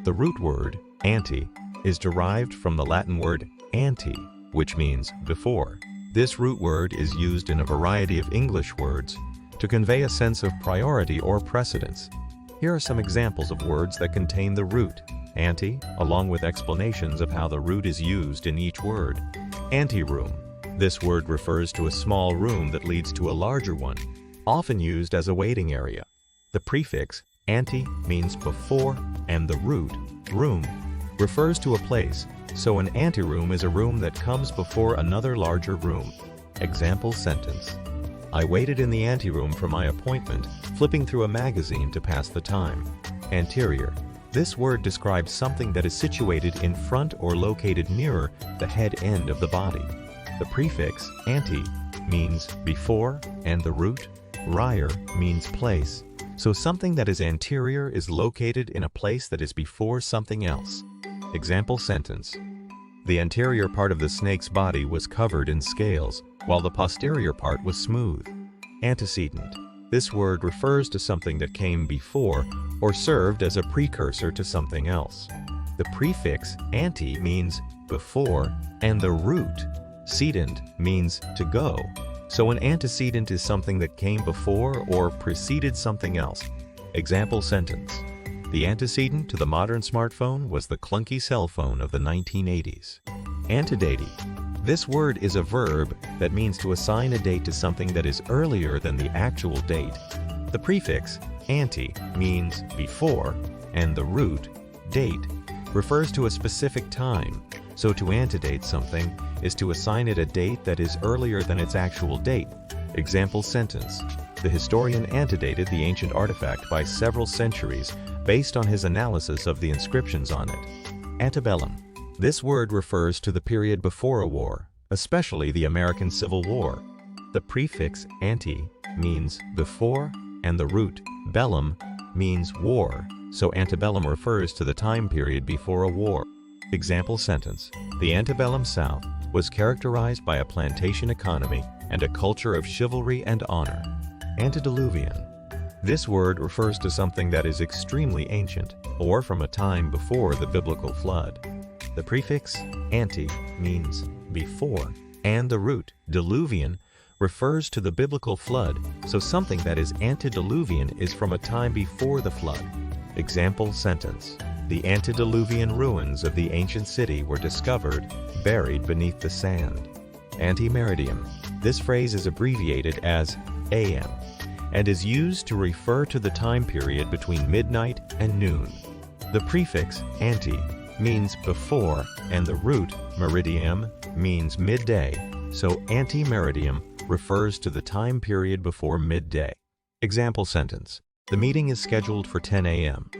The root word, ante, is derived from the Latin word ante, which means before. This root word is used in a variety of English words to convey a sense of priority or precedence. Here are some examples of words that contain the root, ante, along with explanations of how the root is used in each word. Anteroom. This word refers to a small room that leads to a larger one, often used as a waiting area. The prefix ante means before, and the root, room, refers to a place, so an anteroom is a room that comes before another larger room. Example sentence: I waited in the anteroom for my appointment, flipping through a magazine to pass the time. Anterior. This word describes something that is situated in front or located nearer the head end of the body. The prefix ante means before, and the root, rier, means place. So something that is anterior is located in a place that is before something else. Example sentence: The anterior part of the snake's body was covered in scales, while the posterior part was smooth. Antecedent. This word refers to something that came before or served as a precursor to something else. The prefix ante means before, and the root, cedent, means to go. So an antecedent is something that came before or preceded something else. Example sentence: The antecedent to the modern smartphone was the clunky cell phone of the 1980s. Antedate. This word is a verb that means to assign a date to something that is earlier than the actual date. The prefix ante means before, and the root, date, refers to a specific time. So to antedate something is to assign it a date that is earlier than its actual date. Example sentence: The historian antedated the ancient artifact by several centuries based on his analysis of the inscriptions on it. Antebellum. This word refers to the period before a war, especially the American Civil War. The prefix ante means before, and the root, bellum, means war, so antebellum refers to the time period before a war. Example sentence: The antebellum South was characterized by a plantation economy and a culture of chivalry and honor. Antediluvian. This word refers to something that is extremely ancient, or from a time before the biblical flood. The prefix ante means before, and the root, diluvian, refers to the biblical flood, so something that is antediluvian is from a time before the flood. Example sentence: The antediluvian ruins of the ancient city were discovered, buried beneath the sand. Antemeridiem. This phrase is abbreviated as AM and is used to refer to the time period between midnight and noon. The prefix ante means before, and the root, meridiem, means midday, so antemeridiem refers to the time period before midday. Example sentence: The meeting is scheduled for 10 a.m.